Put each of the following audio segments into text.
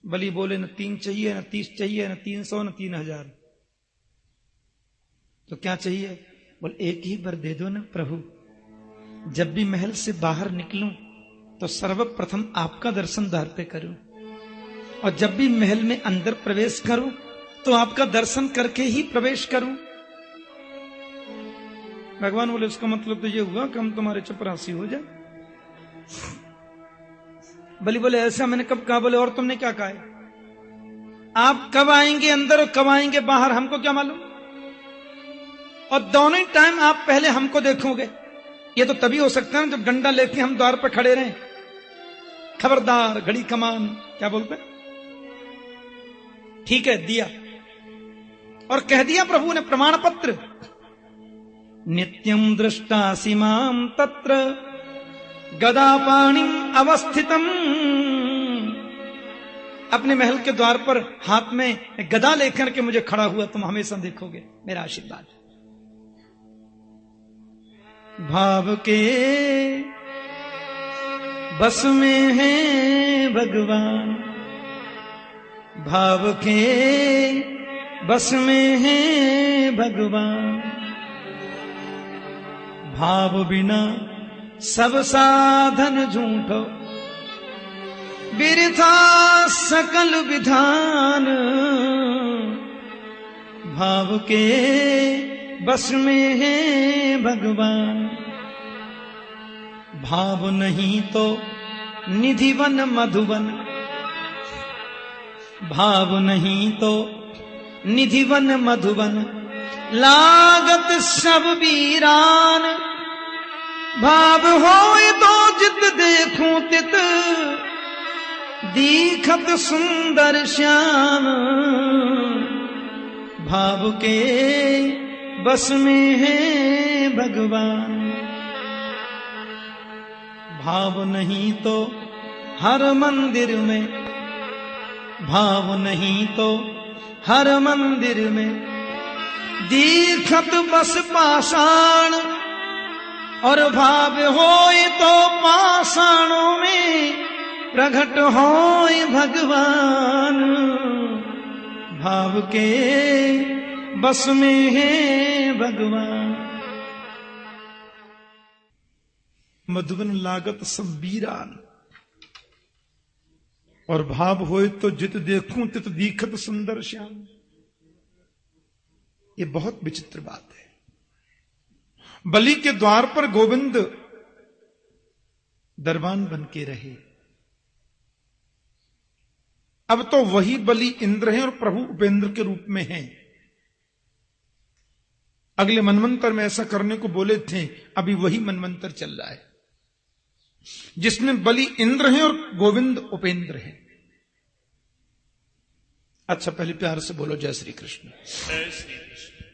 बलि बोले न 3 चाहिए, न 30 चाहिए, न 300, न 3000। तो क्या चाहिए? बोले एक ही बार दे दो ना प्रभु। जब भी महल से बाहर निकलूं तो सर्वप्रथम आपका दर्शन द्वार पे करूं, और जब भी महल में अंदर प्रवेश करूं तो आपका दर्शन करके ही प्रवेश करूं। भगवान बोले उसका मतलब तो ये हुआ कि हम तुम्हारे चपरासी हो जाए। बलि बोले ऐसा मैंने कब कहा? बोले और तुमने क्या कहा है? आप कब आएंगे अंदर और कब आएंगे बाहर हमको क्या मालूम, और दोनों ही टाइम आप पहले हमको देखोगे। ये तो तभी हो सकता है जब डंडा लेके हम द्वार पर खड़े रहें, खबरदार घड़ी कमान, क्या बोलते हैं? ठीक है, दिया और कह दिया प्रभु ने प्रमाण पत्र, नित्यम दृष्टा सीमाम तत्र गदापाणिम अवस्थितम। अपने महल के द्वार पर हाथ में गदा लेकर के मुझे खड़ा हुआ तुम हमेशा देखोगे, मेरा आशीर्वाद। भाव के बस में है भगवान, भाव के बस में है भगवान, भाव बिना सब साधन झूठो, बिरथा सकल विधान। भाव के बस में है भगवान, भाव नहीं तो निधिवन मधुवन, भाव नहीं तो निधिवन मधुवन, लागत सब वीरान। भाव होए तो जित देखूं तित, दीखत सुंदर श्याम। भाव के बस में है भगवान, भाव नहीं तो हर मंदिर में, भाव नहीं तो हर मंदिर में, दीखत बस पाषाण। और भाव होए तो पाषाणों में प्रकट होए भगवान। भाव के बस में है भगवान। मधुबन लागत सब वीरान, और भाव होए तो जित देखूं तित दीखत सुंदर श्याम। ये बहुत विचित्र बात है। बलि के द्वार पर गोविंद दरबान बन के रहे। अब तो वही बलि इंद्र हैं और प्रभु उपेंद्र के रूप में हैं। अगले मनवंतर में ऐसा करने को बोले थे, अभी वही मनवंतर चल रहा है जिसमें बलि इंद्र हैं और गोविंद उपेंद्र हैं। अच्छा, पहले प्यार से बोलो जय श्री कृष्ण। जय श्री कृष्ण।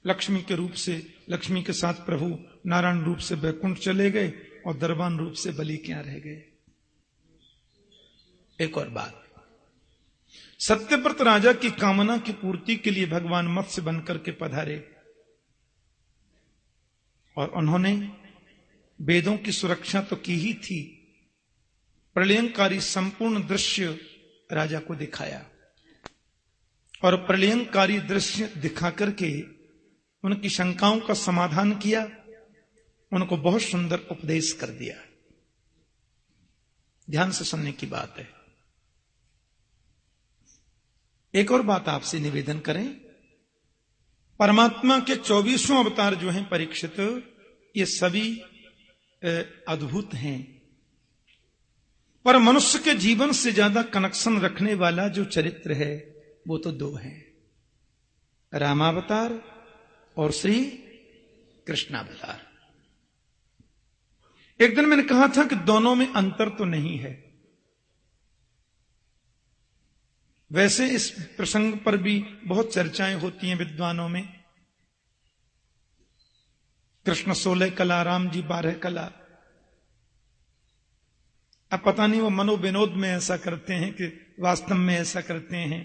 लक्ष्मी के रूप से, लक्ष्मी के साथ प्रभु नारायण रूप से वैकुंठ चले गए और दरबान रूप से बलि क्या रह गए। एक और बात, सत्यव्रत राजा की कामना की पूर्ति के लिए भगवान मत्स्य बनकर के पधारे और उन्होंने वेदों की सुरक्षा तो की ही थी, प्रलयंकारी संपूर्ण दृश्य राजा को दिखाया और प्रलयंकारी दृश्य दिखा करके उनकी शंकाओं का समाधान किया, उनको बहुत सुंदर उपदेश कर दिया। ध्यान से सुनने की बात है। एक और बात आपसे निवेदन करें, परमात्मा के 24वें अवतार जो हैं परीक्षित, ये सभी अद्भुत हैं, पर मनुष्य के जीवन से ज्यादा कनेक्शन रखने वाला जो चरित्र है वो तो दो है, रामावतार और श्री कृष्णावतार। एक दिन मैंने कहा था कि दोनों में अंतर तो नहीं है। वैसे इस प्रसंग पर भी बहुत चर्चाएं होती हैं विद्वानों में। कृष्ण 16 कला, राम जी 12 कला। अब पता नहीं वो मनोविनोद में ऐसा करते हैं कि वास्तव में ऐसा करते हैं।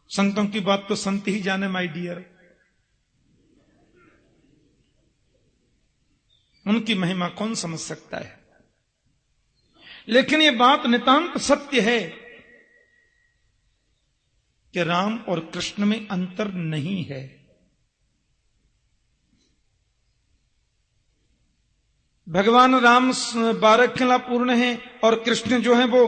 संतों की बात तो संत ही जाने माय डियर। उनकी महिमा कौन समझ सकता है। लेकिन ये बात नितांत सत्य है कि राम और कृष्ण में अंतर नहीं है। भगवान राम 12 कला पूर्ण है और कृष्ण जो है वो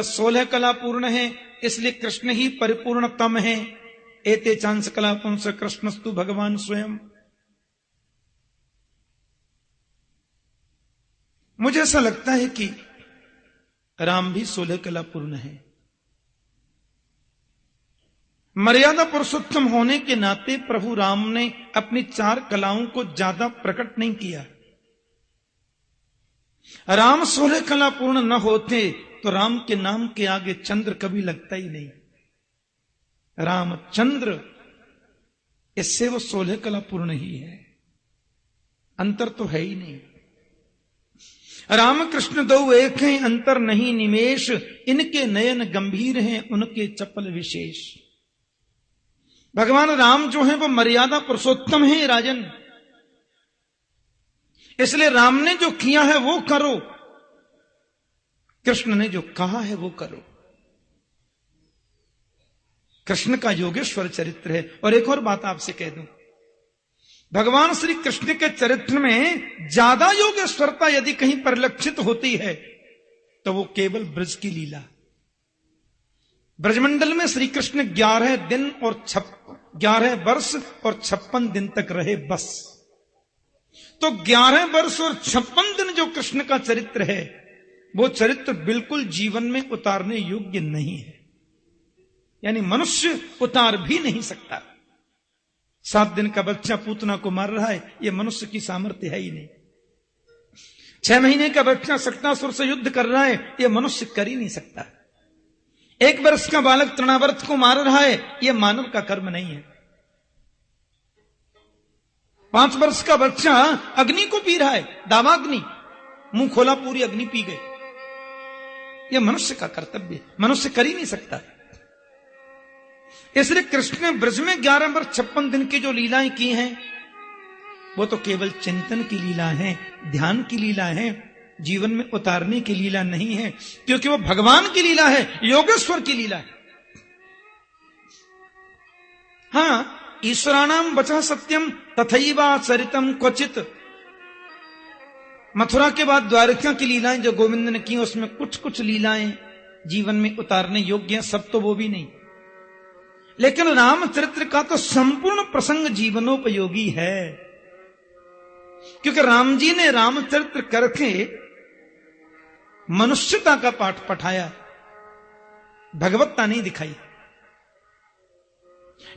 16 कला पूर्ण है, इसलिए कृष्ण ही परिपूर्णतम है। एते चांस कला पुंस कृष्णस्तु भगवान स्वयं। मुझे ऐसा लगता है कि राम भी 16 कला पूर्ण है। मर्यादा पुरुषोत्तम होने के नाते प्रभु राम ने अपनी 4 कलाओं को ज्यादा प्रकट नहीं किया। राम 16 कला पूर्ण न होते तो राम के नाम के आगे चंद्र कभी लगता ही नहीं। रामचंद्र, इससे वो 16 कला पूर्ण ही है, अंतर तो है ही नहीं। राम कृष्ण दो एक हैं, अंतर नहीं निमेश, इनके नयन गंभीर हैं, उनके चपल विशेष। भगवान राम जो है वो मर्यादा पुरुषोत्तम है राजन, इसलिए राम ने जो किया है वो करो, कृष्ण ने जो कहा है वो करो। कृष्ण का योगेश्वर चरित्र है। और एक और बात आपसे कह दूं, भगवान श्री कृष्ण के चरित्र में ज्यादा योगेश्वरता यदि कहीं परिलक्षित होती है तो वो केवल ब्रज की लीला। ब्रजमंडल में श्री कृष्ण 11 दिन और 11 वर्ष और 56 दिन तक रहे बस। तो 11 वर्ष और 56 दिन जो कृष्ण का चरित्र है वो चरित्र बिल्कुल जीवन में उतारने योग्य नहीं है, यानी मनुष्य उतार भी नहीं सकता। 7 दिन का बच्चा पूतना को मार रहा है, ये मनुष्य की सामर्थ्य है ही नहीं। 6 महीने का बच्चा शक्तासुर से युद्ध कर रहा है, ये मनुष्य कर ही नहीं सकता। 1 वर्ष का बालक तृणावर्त को मार रहा है, यह मानव का कर्म नहीं है। 5 वर्ष का बच्चा अग्नि को पी रहा है, दावाग्नि, मुंह खोला पूरी अग्नि पी गई, यह मनुष्य का कर्तव्य, मनुष्य कर ही नहीं सकता। इसलिए कृष्ण ने ब्रज में 11 वर्ष 56 दिन की जो लीलाएं की हैं वो तो केवल चिंतन की लीला है, ध्यान की लीला है, जीवन में उतारने की लीला नहीं है, क्योंकि वो भगवान की लीला है, योगेश्वर की लीला है। हां, ईश्वराणाम वचः सत्यम तथैवा चरितम क्वचित। मथुरा के बाद द्वारका की लीलाएं जो गोविंद ने की उसमें कुछ कुछ लीलाएं जीवन में उतारने योग्य हैं, सब तो वो भी नहीं। लेकिन रामचरित्र का तो संपूर्ण प्रसंग जीवनोपयोगी है, क्योंकि राम जी ने रामचरित्र करके मनुष्यता का पाठ पढ़ाया, भगवत्ता नहीं दिखाई।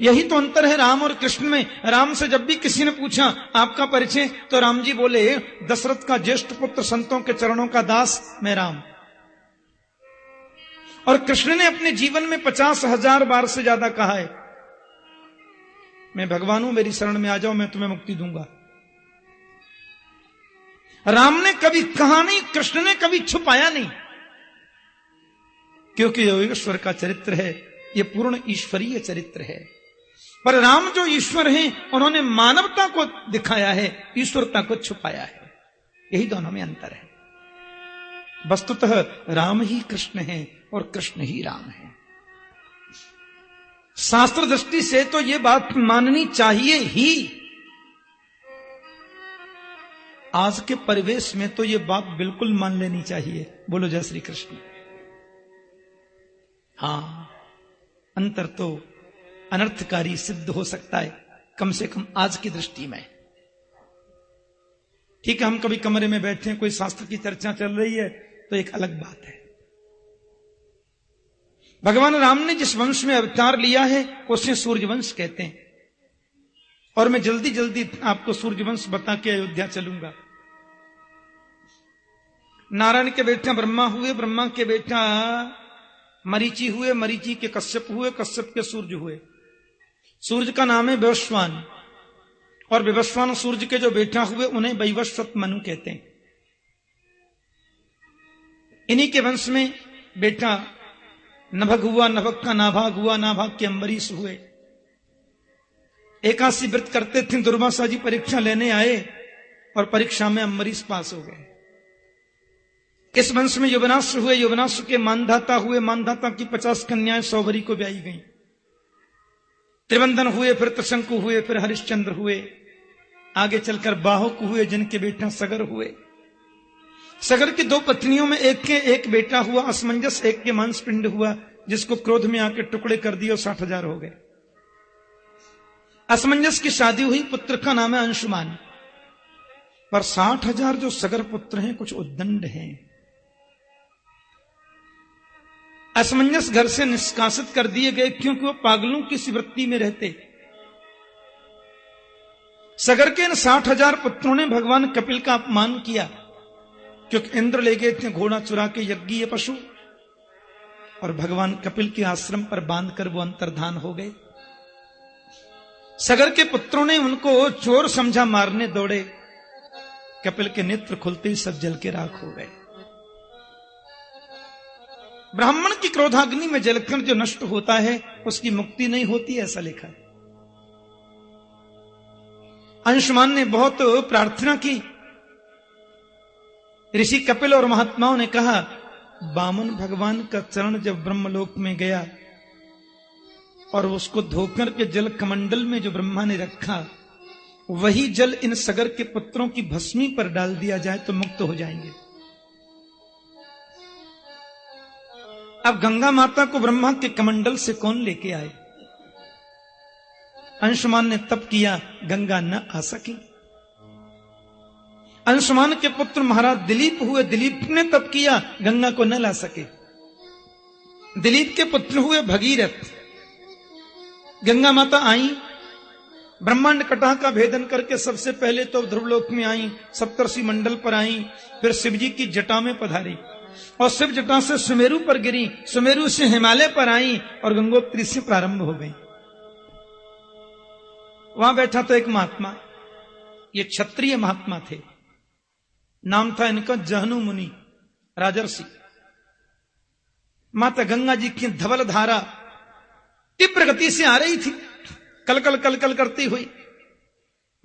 यही तो अंतर है राम और कृष्ण में। राम से जब भी किसी ने पूछा आपका परिचय, तो राम जी बोले दशरथ का ज्येष्ठ पुत्र, संतों के चरणों का दास, मैं राम। और कृष्ण ने अपने जीवन में 50,000 बार से ज्यादा कहा है मैं भगवान हूं, मेरी शरण में आ जाओ, मैं तुम्हें मुक्ति दूंगा। राम ने कभी कहा नहीं, कृष्ण ने कभी छुपाया नहीं, क्योंकि योगेश्वर का चरित्र है, यह पूर्ण ईश्वरीय चरित्र है। पर राम जो ईश्वर हैं उन्होंने मानवता को दिखाया है, ईश्वरता को छुपाया है। यही दोनों में अंतर है। वस्तुतः राम ही कृष्ण है और कृष्ण ही राम है। शास्त्र दृष्टि से तो यह बात माननी चाहिए ही। आज के परिवेश में तो यह बात बिल्कुल मान लेनी चाहिए। बोलो जय श्री कृष्ण। हां, अंतर तो अनर्थकारी सिद्ध हो सकता है, कम से कम आज की दृष्टि में। ठीक है, हम कभी कमरे में बैठे हैं, कोई शास्त्र की चर्चा चल रही है तो एक अलग बात है। भगवान राम ने जिस वंश में अवतार लिया है उसे सूर्यवंश कहते हैं, और मैं जल्दी जल्दी आपको सूर्यवंश बता के अयोध्या चलूंगा। नारायण के बेटा ब्रह्मा हुए, ब्रह्मा के बेटा मरीचि हुए, मरीचि के कश्यप हुए, कश्यप के सूर्य हुए। सूर्य का नाम है विवस्वान, और विवस्वान सूर्य के जो बेटा हुए उन्हें वैवस्वत मनु कहते हैं। इन्हीं के वंश में बेटा नभग हुआ, नभग का नाभाग हुआ, नाभाग के अम्बरीश हुए। एकादशी व्रत करते थे, दुर्वासा जी परीक्षा लेने आए और परीक्षा में अम्बरीश पास हो गए। इस वंश में युवनाश्व हुए, युवनाश्व के मानधाता हुए, मानधाता की 50 कन्याएं सौभरी को ब्याई गईं। त्रिवंदन हुए, फिर त्रिशंकु हुए, फिर हरिश्चंद्र हुए, आगे चलकर बाहुक हुए, जिनके बेटा सगर हुए। सगर की 2 पत्नियों में एक के एक बेटा हुआ असमंजस, एक के मांसपिंड हुआ, जिसको क्रोध में आके टुकड़े कर दिए और 60,000 हो गए। असमंजस की शादी हुई, पुत्र का नाम है अंशुमान। पर 60,000 जो सगर पुत्र हैं कुछ उद्दंड हैं। असमंजस घर से निष्कासित कर दिए गए, क्योंकि वो पागलों की सी वृत्ति में रहते। सगर के इन 60,000 पुत्रों ने भगवान कपिल का अपमान किया, क्योंकि इंद्र ले गए थे घोड़ा चुरा के यज्ञीय पशु, और भगवान कपिल के आश्रम पर बांधकर वो अंतर्धान हो गए। सगर के पुत्रों ने उनको चोर समझा, मारने दौड़े। कपिल के नेत्र खुलते ही सब जल के राख हो गए। ब्राह्मण की क्रोधाग्नि में जलकर जो नष्ट होता है उसकी मुक्ति नहीं होती, ऐसा लिखा है। अंशुमान ने बहुत प्रार्थना की। ऋषि कपिल और महात्माओं ने कहा, वामन भगवान का चरण जब ब्रह्मलोक में गया और उसको धोकर के जल कमंडल में जो ब्रह्मा ने रखा, वही जल इन सगर के पुत्रों की भस्मी पर डाल दिया जाए तो मुक्त हो जाएंगे। अब गंगा माता को ब्रह्मा के कमंडल से कौन लेके आए? अंशुमान ने तप किया, गंगा न आ सकी। अंशुमान के पुत्र महाराज दिलीप हुए, दिलीप ने तप किया, गंगा को न ला सके। दिलीप के पुत्र हुए भगीरथ। गंगा माता आई, ब्रह्मांड कटा का भेदन करके सबसे पहले तो ध्रुवलोक में आई, सप्तर्षि मंडल पर आई, फिर शिवजी की जटा में पधारी और शिव जटा से सुमेरु पर गिरी, सुमेरु से हिमालय पर आई और गंगोत्री से प्रारंभ हो गई। वहां बैठा तो एक महात्मा, ये क्षत्रिय महात्मा थे, नाम था इनका जहनु मुनि, राजर्षि। माता गंगा जी की धवल धारा तीव्र गति से आ रही थी, कलकल कलकल करती हुई।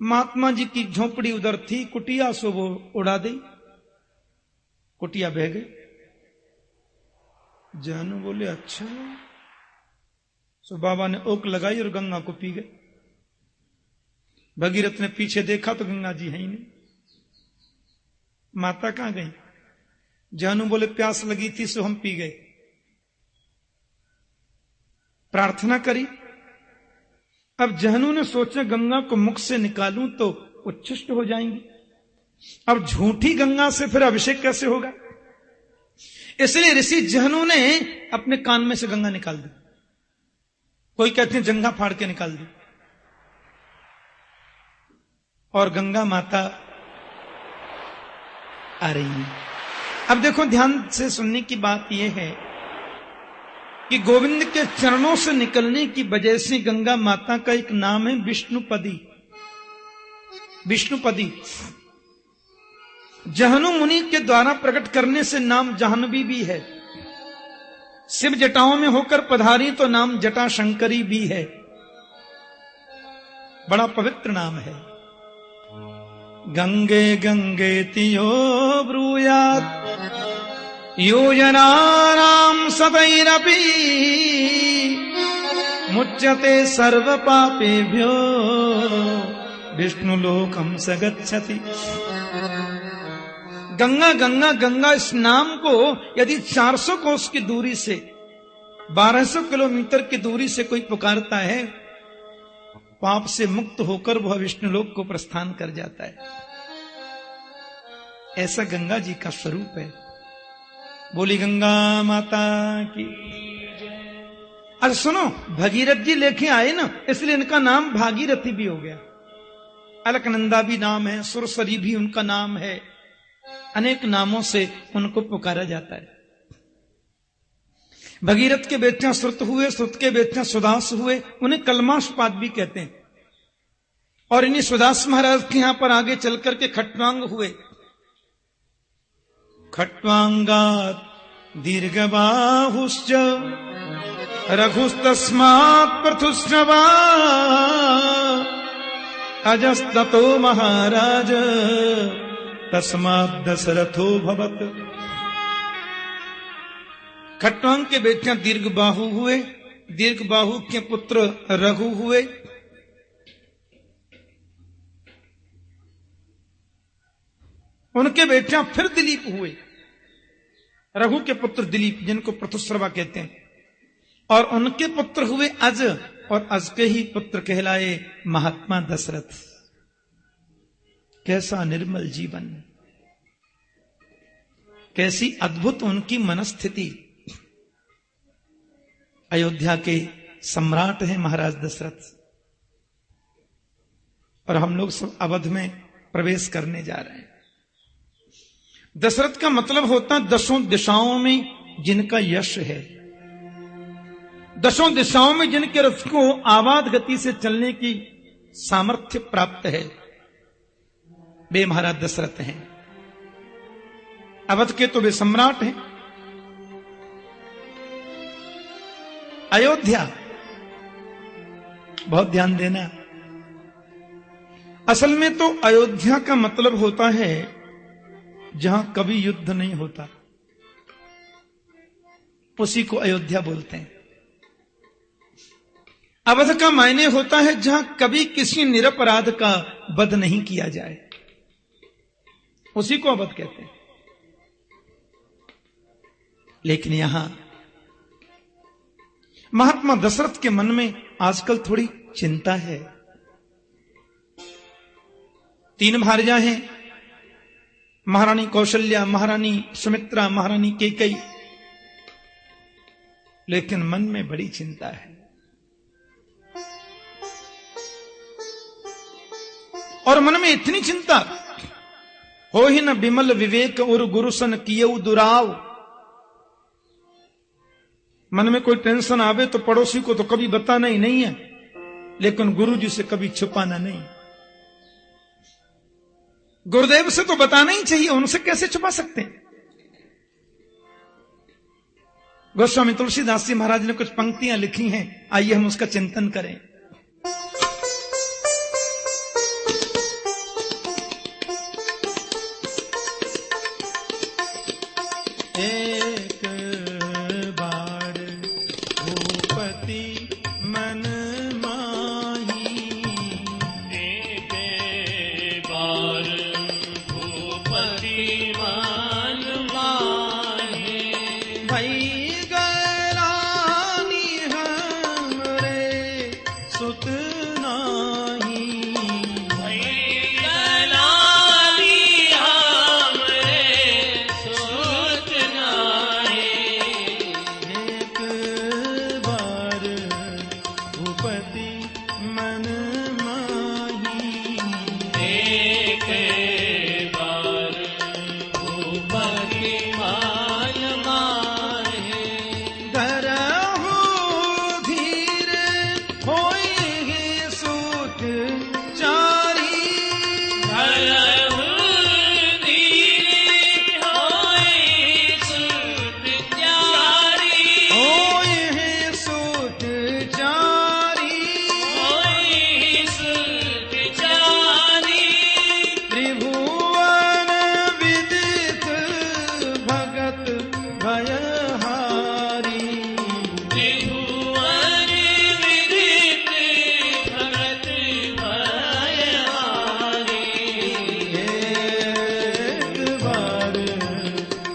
महात्मा जी की झोपड़ी उधर थी, कुटिया सो वो उड़ा दी, कुटिया बह गई। जहनु बोले, अच्छा। सो बाबा ने ओक लगाई और गंगा को पी गए। भगीरथ ने पीछे देखा तो गंगा जी है ही नहीं। माता कहां गई? जहनु बोले, प्यास लगी थी सो हम पी गए। प्रार्थना करी। अब जहनु ने सोचा गंगा को मुख से निकालूं तो उच्छिष्ट हो जाएंगी, अब झूठी गंगा से फिर अभिषेक कैसे होगा? इसलिए ऋषि जहनु ने अपने कान में से गंगा निकाल दी। कोई कहते हैं जंघा फाड़ के निकाल दी, और गंगा माता आ रही है। अब देखो, ध्यान से सुनने की बात यह है कि गोविंद के चरणों से निकलने की वजह से गंगा माता का एक नाम है विष्णुपदी। विष्णुपदी जहनु मुनि के द्वारा प्रकट करने से नाम जाह्नवी भी है। शिव जटाओं में होकर पधारी तो नाम जटा शंकरी भी है। बड़ा पवित्र नाम है। गंगे गंगे तियो ब्रूयात् योजनानां सदैरपि मुच्यते सर्व पापेभ्यो विष्णुलोकं स गच्छति। गंगा गंगा गंगा इस नाम को यदि 400 कोस की दूरी से, 1200 किलोमीटर की दूरी से कोई पुकारता है, पाप से मुक्त होकर वह विष्णुलोक को प्रस्थान कर जाता है। ऐसा गंगा जी का स्वरूप है। बोली गंगा माता की। अच्छा सुनो, भगीरथ जी लेके आए ना, इसलिए इनका नाम भागीरथी भी हो गया। अलकनंदा भी नाम है, सुरसरी भी उनका नाम है, अनेक नामों से उनको पुकारा जाता है। भगीरथ के बेटे श्रुत हुए, श्रुत के बेटे सुदास हुए, उन्हें कलमाशपाद भी कहते हैं। और इन्हीं सुदास महाराज के यहां पर आगे चलकर के खट्वांग हुए। खट्वांगात दीर्घबाहुश्च रघुस्तस्मात् पृथुश्रवा अजस्ततो महाराज तस्मात् दशरथो भवत्। खट्वांग के बेटे दीर्घबाहु हुए, दीर्घबाहु के पुत्र रघु हुए, उनके बेटे फिर दिलीप हुए। रघु के पुत्र दिलीप, जिनको पृथुश्रवा कहते हैं, और उनके पुत्र हुए अज, और अज के ही पुत्र कहलाए महात्मा दशरथ। कैसा निर्मल जीवन, कैसी अद्भुत उनकी मनस्थिति। अयोध्या के सम्राट हैं महाराज दशरथ, और हम लोग सब अवध में प्रवेश करने जा रहे हैं। दशरथ का मतलब होता है दसों दिशाओं में जिनका यश है, दसों दिशाओं में जिनके रथ को आवाज गति से चलने की सामर्थ्य प्राप्त है, वे महाराज दशरथ हैं। अवध के तो वे सम्राट हैं। अयोध्या, बहुत ध्यान देना, असल में तो अयोध्या का मतलब होता है जहां कभी युद्ध नहीं होता, उसी को अयोध्या बोलते हैं। अवध का मायने होता है जहां कभी किसी निरपराध का वध नहीं किया जाए, उसी को अवध कहते हैं। लेकिन यहां महात्मा दशरथ के मन में आजकल थोड़ी चिंता है। 3 भार्या हैं, महारानी कौशल्या, महारानी सुमित्रा, महारानी कैकेयी, लेकिन मन में बड़ी चिंता है। और मन में इतनी चिंता, हो ही न बिमल विवेक और गुरुसन कियऊ दुराव। मन में कोई टेंशन आवे तो पड़ोसी को तो कभी बताना ही नहीं है, लेकिन गुरु जी से कभी छुपाना नहीं। गुरुदेव से तो बताना ही चाहिए, उनसे कैसे छुपा सकते हैं। गोस्वामी तुलसीदास जी महाराज ने कुछ पंक्तियां लिखी हैं, आइए हम उसका चिंतन करें। एक बार भूपति मन माही, एक बार भूपति मन माही, भई गरानी हमरे सुत नाही, भई गरानी हमरे सुत नाही। एक बार भूपति मन माही, एक बार भूपति मन माही, धरहु धीर होई सुत चारी, धरहु धीर होई सुत चारी, होई सुत चारी, होई सुत चारी, त्रिभुवन विदित भगत भयहारी, त्रिभुवन विदित भगत भयहारी। एक बार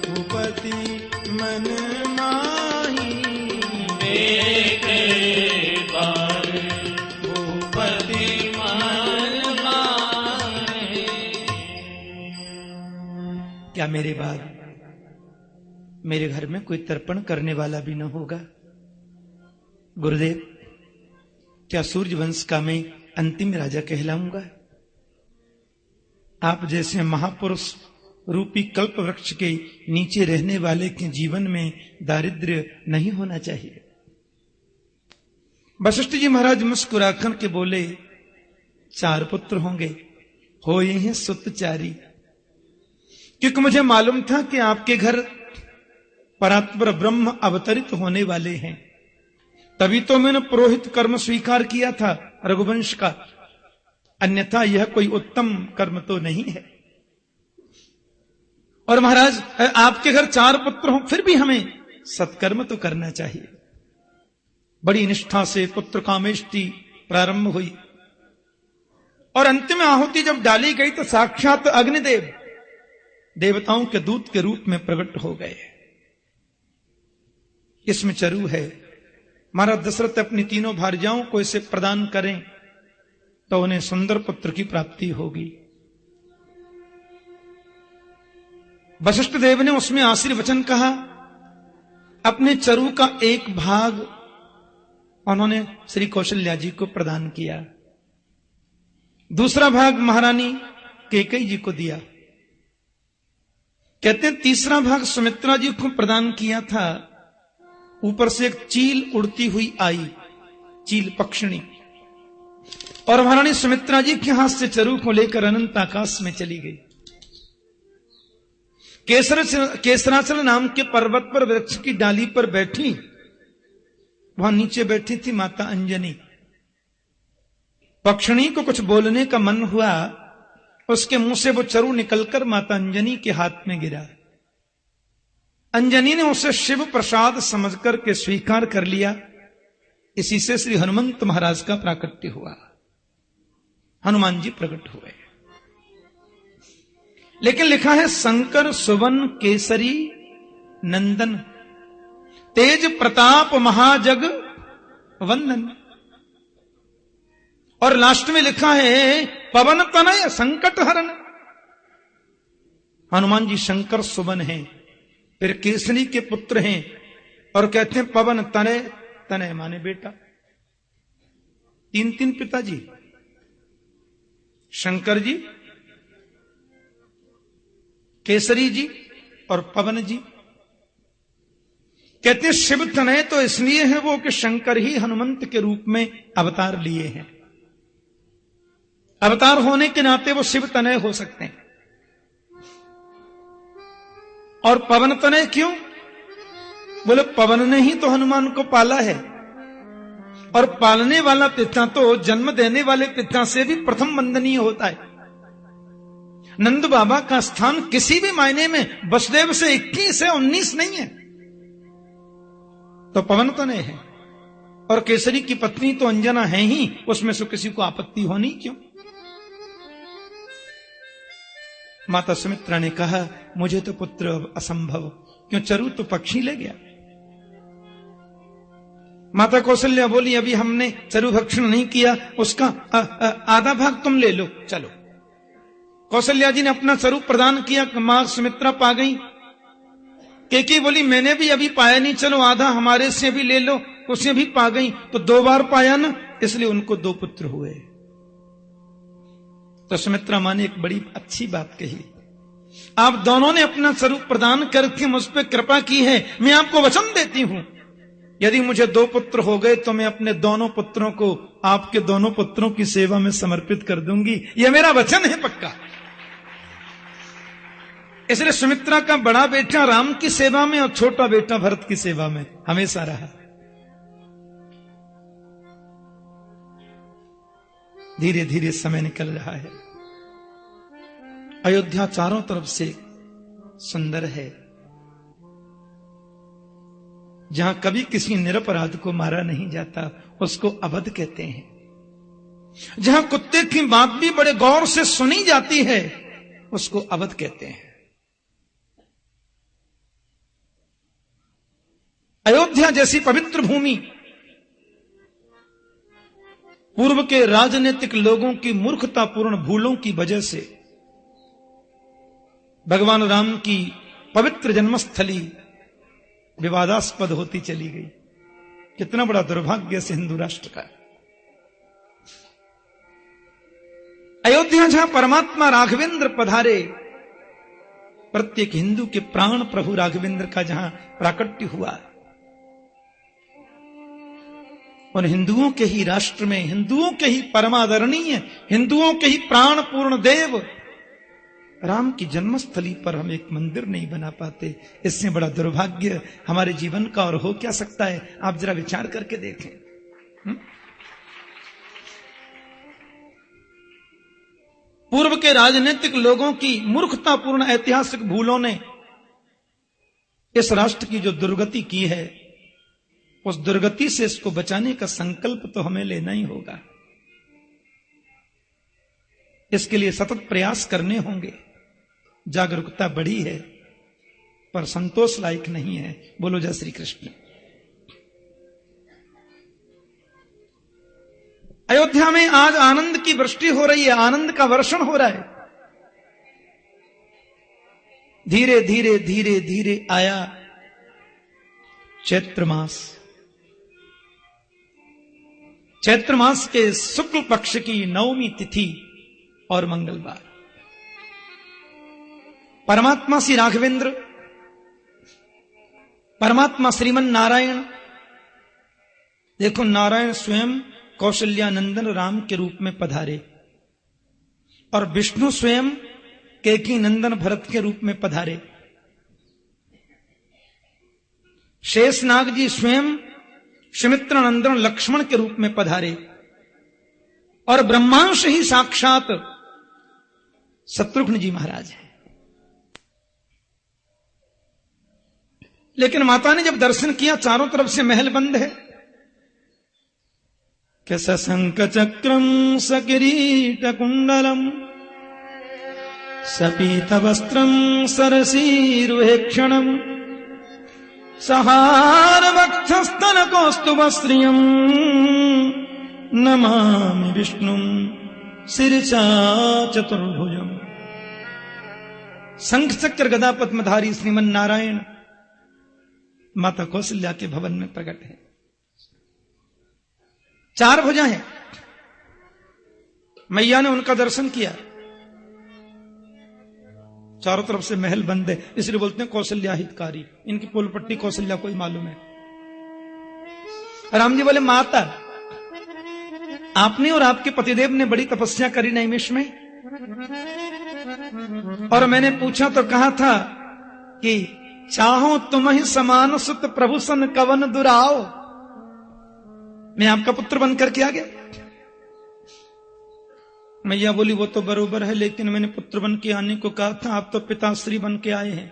भूपति मन माही, एक बार भूपति मन माही। क्या मेरे बाद मेरे घर में कोई तर्पण करने वाला भी न होगा? गुरुदेव, क्या सूर्यवंश का मैं अंतिम राजा कहलाऊंगा? आप जैसे महापुरुष रूपी कल्प वृक्ष के नीचे रहने वाले के जीवन में दारिद्र्य नहीं होना चाहिए। वशिष्ठ जी महाराज मुस्कुराकर के बोले, 4 पुत्र होंगे, हो ये हैं सुतचारी। क्योंकि मुझे मालूम था कि आपके घर परात्पर ब्रह्म अवतरित होने वाले हैं, तभी तो मैंने पुरोहित कर्म स्वीकार किया था रघुवंश का, अन्यथा यह कोई उत्तम कर्म तो नहीं है। और महाराज, आपके घर 4 पुत्र हों, फिर भी हमें सत्कर्म तो करना चाहिए। बड़ी निष्ठा से पुत्र कामेष्टि प्रारंभ हुई और अंतिम आहुति जब डाली गई तो साक्षात अग्निदेव देवताओं के दूत के रूप में प्रकट हो गए। इसमें चरु है। महाराज दशरथ अपनी तीनों भार्याओं को इसे प्रदान करें तो उन्हें सुंदर पुत्र की प्राप्ति होगी। वशिष्ठ देव ने उसमें आशीर्वचन कहा। अपने चरु का एक भाग उन्होंने श्री कौशल्या जी को प्रदान किया, दूसरा भाग महारानी कैकेयी जी को दिया। कहते हैं तीसरा भाग सुमित्रा जी को प्रदान किया था। ऊपर से एक चील उड़ती हुई आई, चील पक्षिणी, और महारानी सुमित्रा जी के हाथ से चरु को लेकर अनंत आकाश में चली गई। केसराचल नाम के पर्वत पर वृक्ष की डाली पर बैठी, वहां नीचे बैठी थी माता अंजनी। पक्षिणी को कुछ बोलने का मन हुआ, उसके मुंह से वो चरु निकलकर माता अंजनी के हाथ में गिरा। अंजनी ने उसे शिव प्रसाद समझकर के स्वीकार कर लिया। इसी से श्री हनुमंत महाराज का प्राकट्य हुआ, हनुमान जी प्रकट हुए। लेकिन लिखा है शंकर सुवन केसरी नंदन तेज प्रताप महाजग वंदन, और लास्ट में लिखा है पवन तनय संकट हरण। हनुमान जी शंकर सुवन हैं, फिर केसरी के पुत्र हैं, और कहते हैं पवन तनय, तनय माने बेटा। तीन तीन पिताजी, शंकर जी, केसरी जी और पवन जी। कहते शिव तनय तो इसलिए है वो कि शंकर ही हनुमंत के रूप में अवतार लिए हैं। अवतार होने के नाते वो शिव तनय हो सकते हैं। और पवन तनय क्यों? बोले पवन ने ही तो हनुमान को पाला है, और पालने वाला पिता तो जन्म देने वाले पिता से भी प्रथम वंदनीय होता है। नंद बाबा का स्थान किसी भी मायने में वसुदेव से 21 है, 19 नहीं है, तो पवन तनय है। और केसरी की पत्नी तो अंजना है ही, उसमें से किसी को आपत्ति होनी क्यों? माता सुमित्रा ने कहा मुझे तो पुत्र असंभव, क्यों चरु तो पक्षी ले गया। माता कौशल्या बोली अभी हमने चरु भक्षण नहीं किया, उसका आधा भाग तुम ले लो, चलो। कौशल्या जी ने अपना चरु प्रदान किया, मां सुमित्रा पा गई। कैकेयी बोली मैंने भी अभी पाया नहीं, चलो आधा हमारे से भी ले लो, उसे भी पा गई। तो 2 बार पाया ना, इसलिए उनको 2 पुत्र हुए। तो सुमित्रा मां ने एक बड़ी अच्छी बात कही, आप दोनों ने अपना स्वरूप प्रदान करके मुझ पर कृपा की है, मैं आपको वचन देती हूं यदि मुझे 2 पुत्र हो गए तो मैं अपने दोनों पुत्रों को आपके दोनों पुत्रों की सेवा में समर्पित कर दूंगी, यह मेरा वचन है पक्का। इसलिए सुमित्रा का बड़ा बेटा राम की सेवा में और छोटा बेटा भरत की सेवा में हमेशा रहा। धीरे धीरे समय निकल रहा है। अयोध्या चारों तरफ से सुंदर है। जहां कभी किसी निरपराध को मारा नहीं जाता उसको अवध कहते हैं। जहां कुत्ते की बात भी बड़े गौर से सुनी जाती है उसको अवध कहते हैं। अयोध्या जैसी पवित्र भूमि पूर्व के राजनीतिक लोगों की मूर्खतापूर्ण भूलों की वजह से भगवान राम की पवित्र जन्मस्थली विवादास्पद होती चली गई। कितना बड़ा दुर्भाग्य से हिंदू राष्ट्र का। अयोध्या जहां परमात्मा राघवेंद्र पधारे, प्रत्येक हिंदू के प्राण प्रभु राघवेंद्र का जहां प्राकट्य हुआ, उन हिंदुओं के ही राष्ट्र में, हिंदुओं के ही परमादरणीय, हिंदुओं के ही प्राण पूर्ण देव राम की जन्मस्थली पर हम एक मंदिर नहीं बना पाते। इससे बड़ा दुर्भाग्य हमारे जीवन का और हो क्या सकता है? आप जरा विचार करके देखें। पूर्व के राजनीतिक लोगों की मूर्खतापूर्ण ऐतिहासिक भूलों ने इस राष्ट्र की जो दुर्गति की है, उस दुर्गति से इसको बचाने का संकल्प तो हमें लेना ही होगा। इसके लिए सतत प्रयास करने होंगे। जागरूकता बढ़ी है पर संतोष लायक नहीं है। बोलो जय श्री कृष्ण। अयोध्या में आज आनंद की वृष्टि हो रही है, आनंद का वर्षण हो रहा है। धीरे धीरे धीरे धीरे आया चैत्र मास। चैत्र मास के शुक्ल पक्ष की नवमी तिथि और मंगलवार, परमात्मा श्री राघवेंद्र, परमात्मा श्रीमन नारायण, देखो नारायण स्वयं कौशल्यानंदन राम के रूप में पधारे और विष्णु स्वयं कैकी नंदन भरत के रूप में पधारे। शेषनाग जी स्वयं सुमित्र नंदन लक्ष्मण के रूप में पधारे और ब्रह्मांश ही साक्षात शत्रुघ्न जी महाराज हैं। लेकिन माता ने जब दर्शन किया, चारों तरफ से महल बंद है। कि सशंक चक्रम सकिरीट कुंडलम सपीत वस्त्रम सरसीरुहेक्षणम सहार वक्षस्थल कौस्तुभ श्रियम नमामि विष्णुम शिरसा चतुर्भुजम। शंख चक्र गदा पद्मधारी श्रीमन नारायण माता कौशल्या के भवन में प्रकट है। चार भुजा हैं। मैया ने उनका दर्शन किया। चारों तरफ से महल बंद है, इसलिए बोलते हैं कौशल्या हितकारी। इनकी पोलपट्टी कौशल्या को ही मालूम है। राम जी बोले, माता आपने और आपके पतिदेव ने बड़ी तपस्या करी नैमिष में, और मैंने पूछा तो कहा था कि चाहो तुम ही समान सुत प्रभु सन कवन दुराओ। मैं आपका पुत्र बनकर के आ गया। मैया बोली, वो तो बरोबर है, लेकिन मैंने पुत्र बन के आने को कहा था, आप तो पिताश्री बन के आए हैं।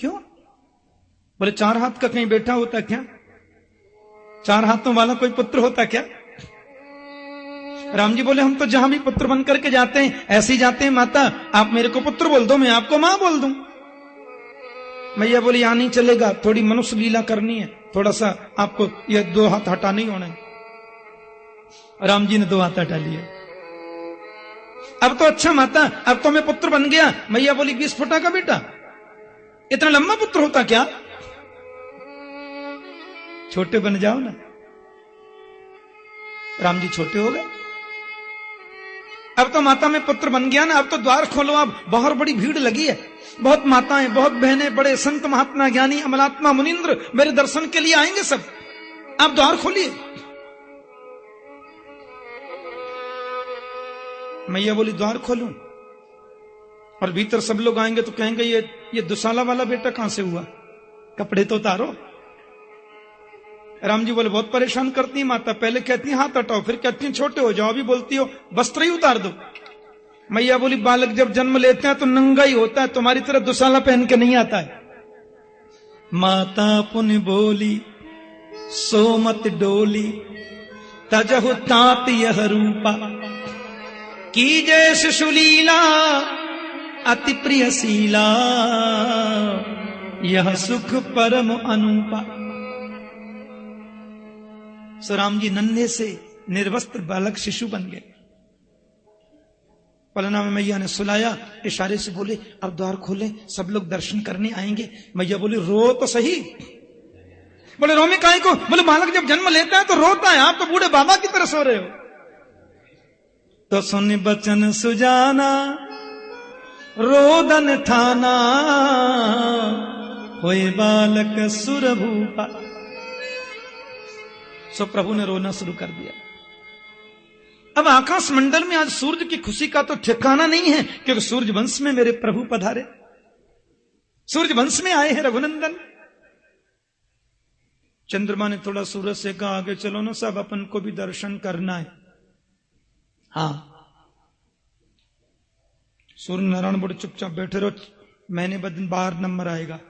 क्यों? बोले, चार हाथ का कहीं बेटा होता क्या? चार हाथों वाला कोई पुत्र होता क्या? राम जी बोले, हम तो जहां भी पुत्र बन करके जाते हैं ऐसे ही जाते हैं माता। आप मेरे को पुत्र बोल दो, मैं आपको मां बोल दूं। मैया बोली, यहां नहीं चलेगा, थोड़ी मनुष्य लीला करनी है, थोड़ा सा आपको ये दो हाथ हटा नहीं होना है। राम जी ने दो हाथ हटा लिए। अब तो अच्छा माता, अब तो मैं पुत्र बन गया। मैया बोली, 20 फुटा का बेटा, इतना लंबा पुत्र होता क्या? छोटे बन जाओ ना। राम जी छोटे हो गए। अब तो माता में पुत्र बन गया ना, अब तो द्वार खोलो। अब बाहर बड़ी भीड़ लगी है, बहुत माताएं, बहुत बहनें, बड़े संत महात्मा ज्ञानी अमलात्मा मुनिंद्र मेरे दर्शन के लिए आएंगे सब। आप द्वार खोलिए। मैया बोली, द्वार खोलूं? और भीतर सब लोग आएंगे तो कहेंगे ये दुसाला वाला बेटा कहां से हुआ, कपड़े तो उतारो। राम जी बोले, बहुत परेशान करती है माता, पहले कहती है हाथ हटाओ, फिर कहती है छोटे हो जाओ, अभी बोलती हो वस्त्र ही उतार दो। मैया बोली, बालक जब जन्म लेते हैं तो नंगा ही होता है, तुम्हारी तरह दुसाला पहन के नहीं आता है। माता पुन बोली, सोमत डोली तजहु तात यह रूपा, की जय शिशुलीला अति प्रिय शीला, यह सुख परम अनूपा। सो राम जी नन्हे से निर्वस्त्र बालक शिशु बन गए। पलना में मैया ने सुलाया, इशारे से बोले, अब द्वार खोले, सब लोग दर्शन करने आएंगे। मैया बोले, रो तो सही। बोले, रो में काहे को? बोले, बालक जब जन्म लेता है तो रोता है, आप तो बूढ़े बाबा की तरह सो रहे हो। तो सुन बचन सुजाना रोदन थाना, होए बालक सुरभूपा। सो प्रभु ने रोना शुरू कर दिया। अब आकाश मंडल में आज सूर्य की खुशी का तो ठिकाना नहीं है, क्योंकि सूर्य वंश में मेरे प्रभु पधारे, सूर्य वंश में आए हैं रघुनंदन। चंद्रमा ने थोड़ा सूरज से कहा, आगे चलो ना सब, अपन को भी दर्शन करना है। हाँ, सूर्य नारायण बड़े चुपचाप बैठे रहो, महीने बाद बाहर नंबर आएगा।